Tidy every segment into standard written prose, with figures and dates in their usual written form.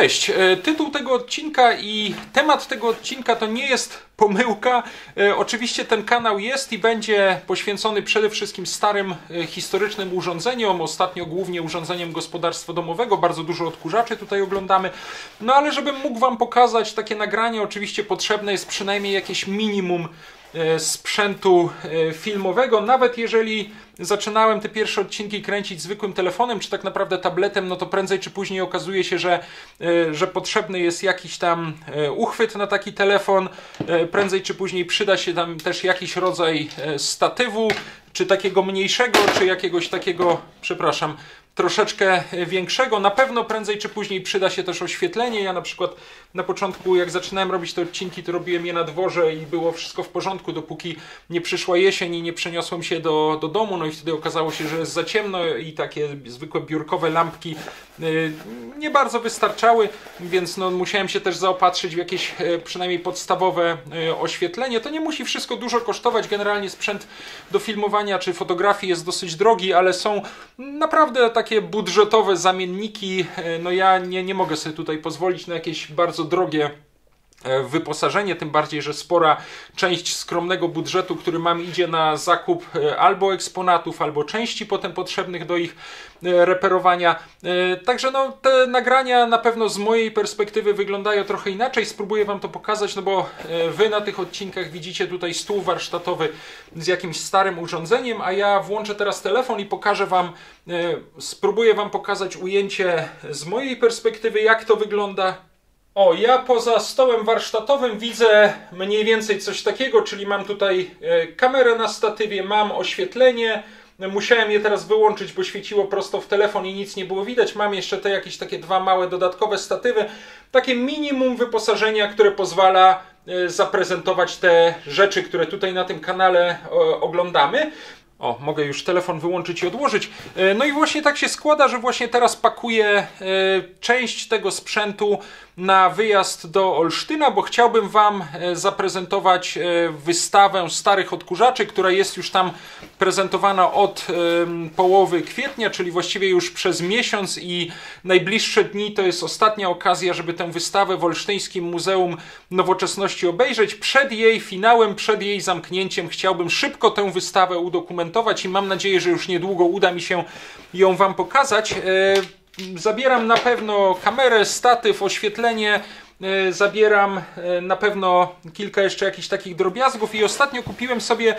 Cześć, tytuł tego odcinka i temat tego odcinka to nie jest pomyłka. Oczywiście ten kanał jest i będzie poświęcony przede wszystkim starym, historycznym urządzeniom, ostatnio głównie urządzeniem gospodarstwa domowego, bardzo dużo odkurzaczy tutaj oglądamy. No ale żebym mógł Wam pokazać takie nagranie, oczywiście potrzebne jest przynajmniej jakieś minimum sprzętu filmowego. Nawet jeżeli zaczynałem te pierwsze odcinki kręcić zwykłym telefonem, czy tak naprawdę tabletem, no to prędzej czy później okazuje się, że potrzebny jest jakiś tam uchwyt na taki telefon. Prędzej czy później przyda się tam też jakiś rodzaj statywu, czy takiego mniejszego, czy jakiegoś takiego, przepraszam, troszeczkę większego. Na pewno prędzej czy później przyda się też oświetlenie. Ja na przykład na początku, jak zaczynałem robić te odcinki, to robiłem je na dworze i było wszystko w porządku, dopóki nie przyszła jesień i nie przeniosłem się do domu. No i wtedy okazało się, że jest za ciemno i takie zwykłe biurkowe lampki nie bardzo wystarczały, więc no, musiałem się też zaopatrzyć w jakieś przynajmniej podstawowe oświetlenie. To nie musi wszystko dużo kosztować. Generalnie sprzęt do filmowania czy fotografii jest dosyć drogi, ale są naprawdę takie budżetowe zamienniki. No ja nie mogę sobie tutaj pozwolić na jakieś bardzo drogie wyposażenie, tym bardziej, że spora część skromnego budżetu, który mam, idzie na zakup albo eksponatów, albo części potem potrzebnych do ich reperowania. Także no, te nagrania na pewno z mojej perspektywy wyglądają trochę inaczej. Spróbuję Wam to pokazać, no bo Wy na tych odcinkach widzicie tutaj stół warsztatowy z jakimś starym urządzeniem, a ja włączę teraz telefon i pokażę Wam, spróbuję Wam pokazać ujęcie z mojej perspektywy, jak to wygląda. O, ja poza stołem warsztatowym widzę mniej więcej coś takiego, czyli mam tutaj kamerę na statywie, mam oświetlenie. Musiałem je teraz wyłączyć, bo świeciło prosto w telefon i nic nie było widać. Mam jeszcze te jakieś takie dwa małe dodatkowe statywy. Takie minimum wyposażenia, które pozwala zaprezentować te rzeczy, które tutaj na tym kanale oglądamy. O, mogę już telefon wyłączyć i odłożyć. No i właśnie tak się składa, że właśnie teraz pakuję część tego sprzętu na wyjazd do Olsztyna, bo chciałbym Wam zaprezentować wystawę starych odkurzaczy, która jest już tam prezentowana od połowy kwietnia, czyli właściwie już przez miesiąc, i najbliższe dni to jest ostatnia okazja, żeby tę wystawę w Olsztyńskim Muzeum Nowoczesności obejrzeć. Przed jej finałem, przed jej zamknięciem chciałbym szybko tę wystawę udokumentować i mam nadzieję, że już niedługo uda mi się ją Wam pokazać. Zabieram na pewno kamerę, statyw, oświetlenie, zabieram na pewno kilka jeszcze jakichś takich drobiazgów i ostatnio kupiłem sobie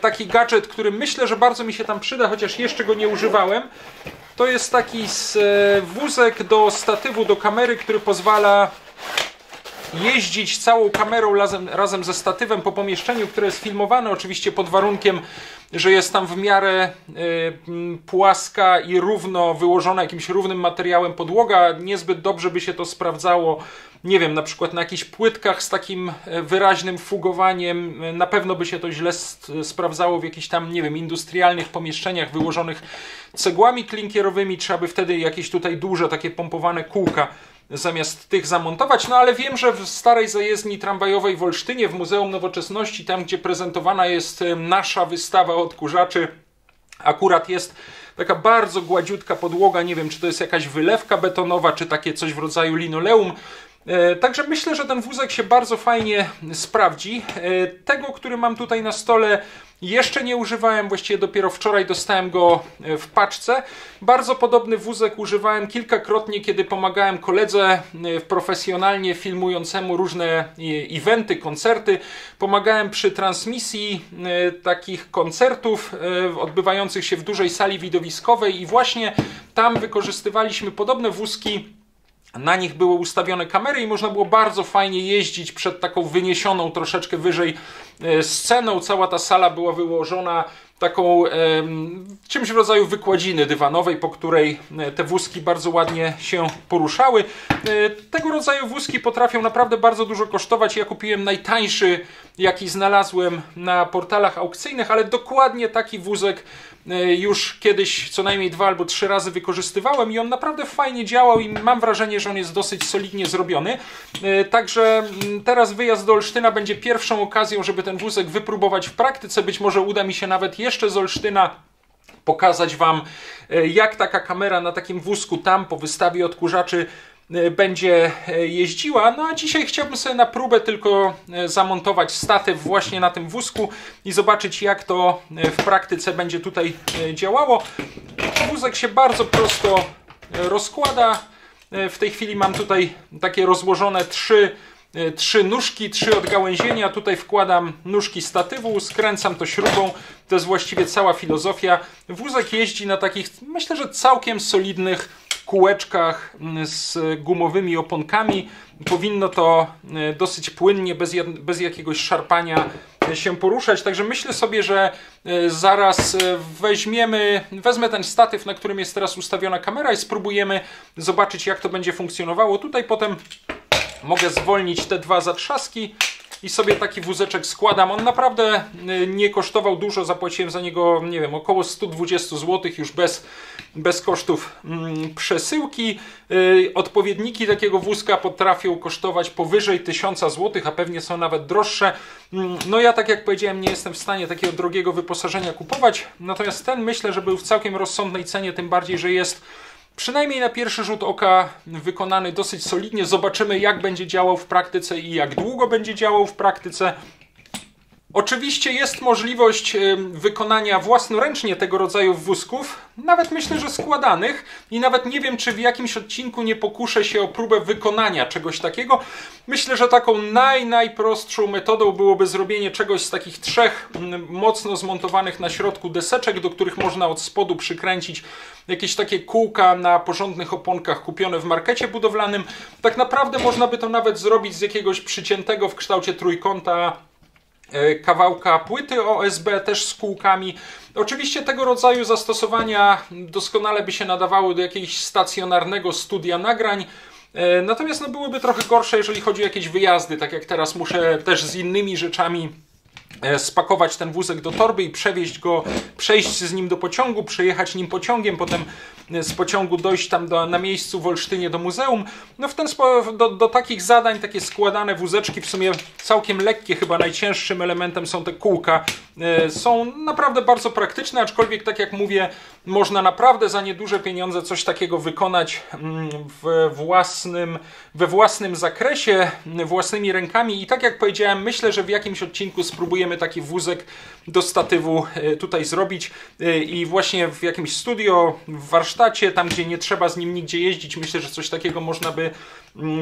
taki gadżet, który myślę, że bardzo mi się tam przyda, chociaż jeszcze go nie używałem. To jest taki wózek do statywu, do kamery, który pozwala jeździć całą kamerą razem ze statywem po pomieszczeniu, które jest filmowane, oczywiście pod warunkiem, że jest tam w miarę płaska i równo wyłożona jakimś równym materiałem podłoga. Niezbyt dobrze by się to sprawdzało, nie wiem, na przykład na jakichś płytkach z takim wyraźnym fugowaniem. Na pewno by się to źle sprawdzało w jakichś tam, nie wiem, industrialnych pomieszczeniach wyłożonych cegłami klinkierowymi. Trzeba by wtedy jakieś tutaj duże takie pompowane kółka zamiast tych zamontować. No ale wiem, że w starej zajezdni tramwajowej w Olsztynie, w Muzeum Nowoczesności, tam gdzie prezentowana jest nasza wystawa odkurzaczy, akurat jest taka bardzo gładziutka podłoga. Nie wiem, czy to jest jakaś wylewka betonowa, czy takie coś w rodzaju linoleum. Także myślę, że ten wózek się bardzo fajnie sprawdzi. Tego, który mam tutaj na stole, jeszcze nie używałem, właściwie dopiero wczoraj dostałem go w paczce. Bardzo podobny wózek używałem kilkakrotnie, kiedy pomagałem koledze profesjonalnie filmującemu różne eventy, koncerty. Pomagałem przy transmisji takich koncertów odbywających się w dużej sali widowiskowej i właśnie tam wykorzystywaliśmy podobne wózki. Na nich były ustawione kamery i można było bardzo fajnie jeździć przed taką wyniesioną troszeczkę wyżej sceną. Cała ta sala była wyłożona taką czymś w rodzaju wykładziny dywanowej, po której te wózki bardzo ładnie się poruszały. Tego rodzaju wózki potrafią naprawdę bardzo dużo kosztować. Ja kupiłem najtańszy, jaki znalazłem na portalach aukcyjnych, ale dokładnie taki wózek już kiedyś co najmniej 2 albo 3 razy wykorzystywałem i on naprawdę fajnie działał i mam wrażenie, że on jest dosyć solidnie zrobiony. Także teraz wyjazd do Olsztyna będzie pierwszą okazją, żeby ten wózek wypróbować w praktyce. Być może uda mi się nawet jeszcze z Olsztyna pokazać Wam, jak taka kamera na takim wózku tam po wystawie odkurzaczy będzie jeździła. No a dzisiaj chciałbym sobie na próbę tylko zamontować statyw właśnie na tym wózku i zobaczyć, jak to w praktyce będzie tutaj działało. Wózek się bardzo prosto rozkłada. W tej chwili mam tutaj takie rozłożone trzy nóżki, 3 odgałęzienia. Tutaj wkładam nóżki statywu, skręcam to śrubą. To jest właściwie cała filozofia. Wózek jeździ na takich, myślę, że całkiem solidnych kółeczkach z gumowymi oponkami. Powinno to dosyć płynnie, bez jakiegoś szarpania się poruszać. Także myślę sobie, że zaraz wezmę ten statyw, na którym jest teraz ustawiona kamera i spróbujemy zobaczyć, jak to będzie funkcjonowało. Tutaj potem mogę zwolnić te 2 zatrzaski i sobie taki wózeczek składam. On naprawdę nie kosztował dużo, zapłaciłem za niego, nie wiem, około 120 zł już bez kosztów przesyłki. Odpowiedniki takiego wózka potrafią kosztować powyżej 1000 zł, a pewnie są nawet droższe. No ja, tak jak powiedziałem, nie jestem w stanie takiego drogiego wyposażenia kupować, natomiast ten myślę, że był w całkiem rozsądnej cenie, tym bardziej, że jest przynajmniej na pierwszy rzut oka wykonany dosyć solidnie. Zobaczymy, jak będzie działał w praktyce i jak długo będzie działał w praktyce. Oczywiście jest możliwość wykonania własnoręcznie tego rodzaju wózków, nawet myślę, że składanych, i nawet nie wiem, czy w jakimś odcinku nie pokuszę się o próbę wykonania czegoś takiego. Myślę, że taką najprostszą metodą byłoby zrobienie czegoś z takich 3 mocno zmontowanych na środku deseczek, do których można od spodu przykręcić jakieś takie kółka na porządnych oponkach kupione w markecie budowlanym. Tak naprawdę można by to nawet zrobić z jakiegoś przyciętego w kształcie trójkąta kawałka płyty OSB, też z kółkami. Oczywiście tego rodzaju zastosowania doskonale by się nadawały do jakiegoś stacjonarnego studia nagrań. Natomiast no, byłyby trochę gorsze, jeżeli chodzi o jakieś wyjazdy, tak jak teraz muszę też z innymi rzeczami spakować ten wózek do torby i przewieźć go, przejść z nim do pociągu, przejechać nim pociągiem, potem z pociągu dojść tam na miejscu w Olsztynie do muzeum. No w ten sposób do takich zadań, takie składane wózeczki, w sumie całkiem lekkie, chyba najcięższym elementem są te kółka, są naprawdę bardzo praktyczne, aczkolwiek tak jak mówię, można naprawdę za nieduże pieniądze coś takiego wykonać we własnym zakresie, własnymi rękami i tak jak powiedziałem, myślę, że w jakimś odcinku spróbujemy taki wózek do statywu tutaj zrobić i właśnie w jakimś studio, w warsztacie, tam gdzie nie trzeba z nim nigdzie jeździć, myślę, że coś takiego można by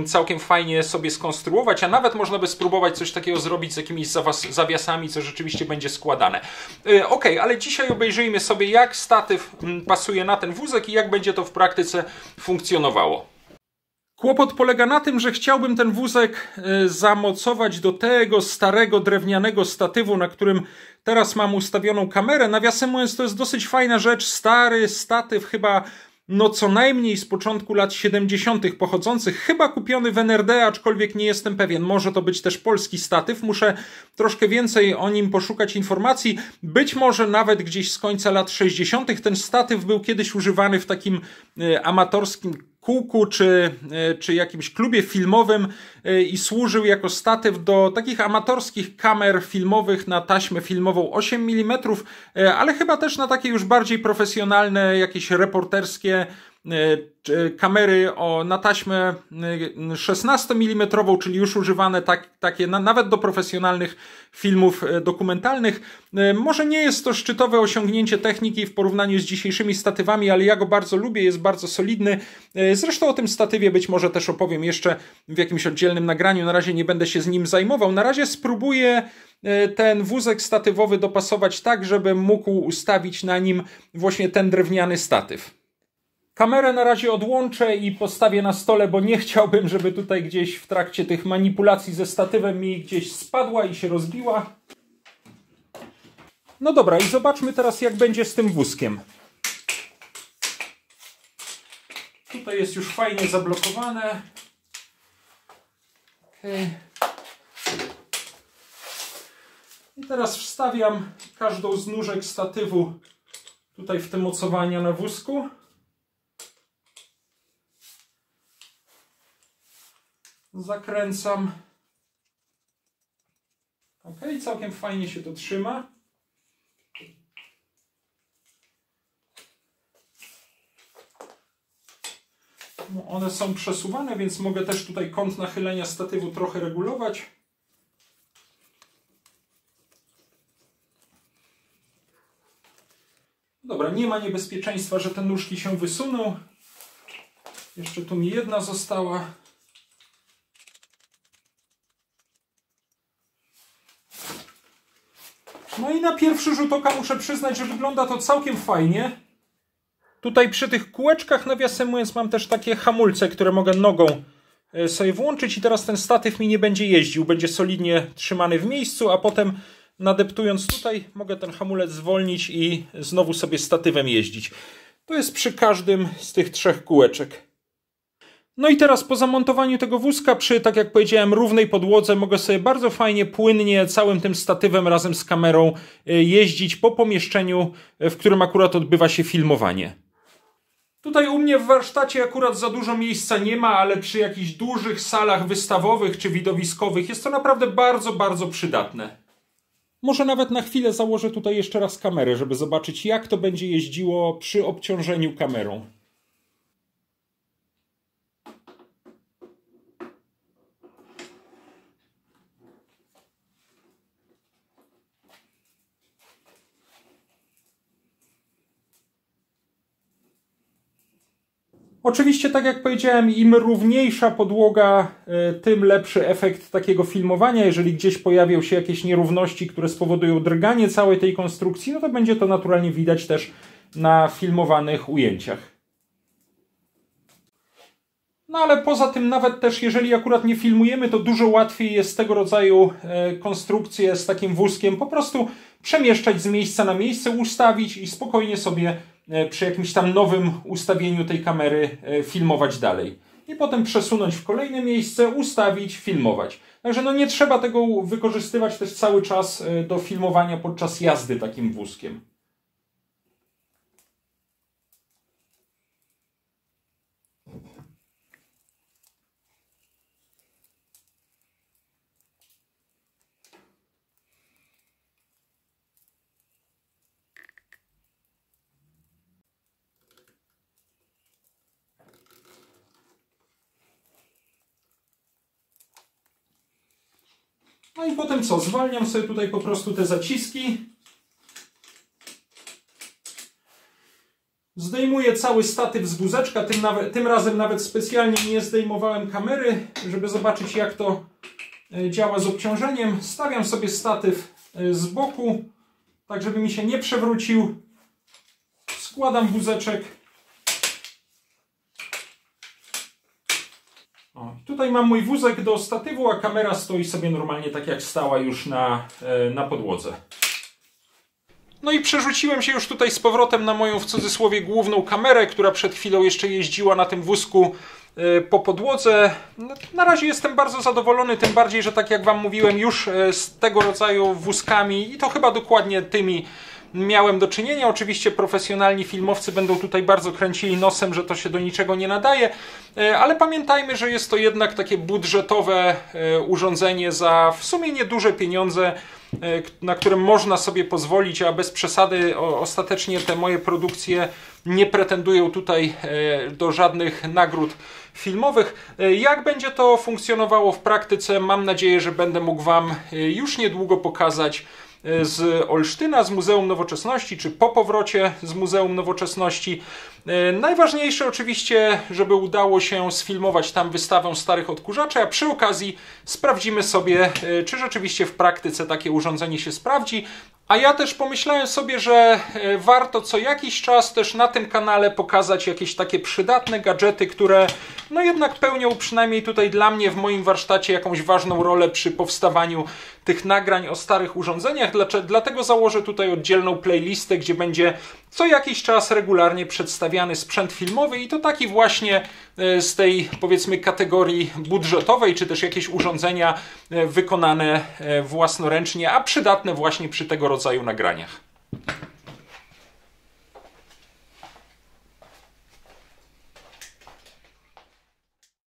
całkiem fajnie sobie skonstruować, a nawet można by spróbować coś takiego zrobić z jakimiś zawiasami, co rzeczywiście będzie składane. Ok, ale dzisiaj obejrzyjmy sobie, jak statyw pasuje na ten wózek i jak będzie to w praktyce funkcjonowało. Kłopot polega na tym, że chciałbym ten wózek zamocować do tego starego drewnianego statywu, na którym teraz mam ustawioną kamerę. Nawiasem mówiąc, to jest dosyć fajna rzecz. Stary statyw, chyba no co najmniej z początku lat 70. pochodzących, chyba kupiony w NRD, aczkolwiek nie jestem pewien. Może to być też polski statyw. Muszę troszkę więcej o nim poszukać informacji. Być może nawet gdzieś z końca lat 60. Ten statyw był kiedyś używany w takim amatorskim kółku czy jakimś klubie filmowym i służył jako statyw do takich amatorskich kamer filmowych na taśmę filmową 8 mm, ale chyba też na takie już bardziej profesjonalne, jakieś reporterskie kamery na taśmę 16 mm, czyli już używane takie nawet do profesjonalnych filmów dokumentalnych. Może nie jest to szczytowe osiągnięcie techniki w porównaniu z dzisiejszymi statywami, ale ja go bardzo lubię, jest bardzo solidny. Zresztą o tym statywie być może też opowiem jeszcze w jakimś oddzielnym nagraniu. Na razie nie będę się z nim zajmował. Na razie spróbuję ten wózek statywowy dopasować tak, żebym mógł ustawić na nim właśnie ten drewniany statyw. Kamerę na razie odłączę i postawię na stole, bo nie chciałbym, żeby tutaj gdzieś w trakcie tych manipulacji ze statywem mi gdzieś spadła i się rozbiła. No dobra, i zobaczmy teraz, jak będzie z tym wózkiem. Tutaj jest już fajnie zablokowane. Okay. I teraz wstawiam każdą z nóżek statywu tutaj w te mocowania na wózku. Zakręcam. Ok, całkiem fajnie się to trzyma. No, one są przesuwane, więc mogę też tutaj kąt nachylenia statywu trochę regulować. Dobra, nie ma niebezpieczeństwa, że te nóżki się wysuną. Jeszcze tu mi jedna została. No i na pierwszy rzut oka muszę przyznać, że wygląda to całkiem fajnie. Tutaj przy tych kółeczkach, nawiasem mówiąc, mam też takie hamulce, które mogę nogą sobie włączyć i teraz ten statyw mi nie będzie jeździł. Będzie solidnie trzymany w miejscu, a potem nadeptując tutaj mogę ten hamulec zwolnić i znowu sobie statywem jeździć. To jest przy każdym z tych 3 kółeczek. No i teraz po zamontowaniu tego wózka przy, tak jak powiedziałem, równej podłodze mogę sobie bardzo fajnie, płynnie całym tym statywem razem z kamerą jeździć po pomieszczeniu, w którym akurat odbywa się filmowanie. Tutaj u mnie w warsztacie akurat za dużo miejsca nie ma, ale przy jakichś dużych salach wystawowych czy widowiskowych jest to naprawdę bardzo, bardzo przydatne. Może nawet na chwilę założę tutaj jeszcze raz kamerę, żeby zobaczyć, jak to będzie jeździło przy obciążeniu kamerą. Oczywiście, tak jak powiedziałem, im równiejsza podłoga, tym lepszy efekt takiego filmowania. Jeżeli gdzieś pojawią się jakieś nierówności, które spowodują drganie całej tej konstrukcji, no to będzie to naturalnie widać też na filmowanych ujęciach. No ale poza tym, nawet też jeżeli akurat nie filmujemy, to dużo łatwiej jest tego rodzaju konstrukcję z takim wózkiem po prostu przemieszczać z miejsca na miejsce, ustawić i spokojnie sobie przy jakimś tam nowym ustawieniu tej kamery filmować dalej. I potem przesunąć w kolejne miejsce, ustawić, filmować. Także no nie trzeba tego wykorzystywać też cały czas do filmowania podczas jazdy takim wózkiem. No i potem co? Zwalniam sobie tutaj po prostu te zaciski. Zdejmuję cały statyw z wózeczka. Tym razem nawet specjalnie nie zdejmowałem kamery, żeby zobaczyć, jak to działa z obciążeniem. Stawiam sobie statyw z boku, tak żeby mi się nie przewrócił. Składam wózeczek. O, tutaj mam mój wózek do statywu, a kamera stoi sobie normalnie tak jak stała już na podłodze. No i przerzuciłem się już tutaj z powrotem na moją w cudzysłowie główną kamerę, która przed chwilą jeszcze jeździła na tym wózku po podłodze. Na razie jestem bardzo zadowolony, tym bardziej, że tak jak wam mówiłem, już z tego rodzaju wózkami i to chyba dokładnie tymi miałem do czynienia. Oczywiście profesjonalni filmowcy będą tutaj bardzo kręcili nosem, że to się do niczego nie nadaje, ale pamiętajmy, że jest to jednak takie budżetowe urządzenie za w sumie nieduże pieniądze, na którym można sobie pozwolić, a bez przesady ostatecznie te moje produkcje nie pretendują tutaj do żadnych nagród filmowych. Jak będzie to funkcjonowało w praktyce, mam nadzieję, że będę mógł wam już niedługo pokazać z Olsztyna, z Muzeum Nowoczesności, czy po powrocie z Muzeum Nowoczesności. Najważniejsze oczywiście, żeby udało się sfilmować tam wystawę starych odkurzaczy, a przy okazji sprawdzimy sobie, czy rzeczywiście w praktyce takie urządzenie się sprawdzi. A ja też pomyślałem sobie, że warto co jakiś czas też na tym kanale pokazać jakieś takie przydatne gadżety, które no jednak pełnią przynajmniej tutaj dla mnie w moim warsztacie jakąś ważną rolę przy powstawaniu tych nagrań o starych urządzeniach. Dlatego założę tutaj oddzielną playlistę, gdzie będzie co jakiś czas regularnie przedstawiany sprzęt filmowy i to taki właśnie z tej, powiedzmy, kategorii budżetowej, czy też jakieś urządzenia wykonane własnoręcznie, a przydatne właśnie przy tego rodzaju nagraniach.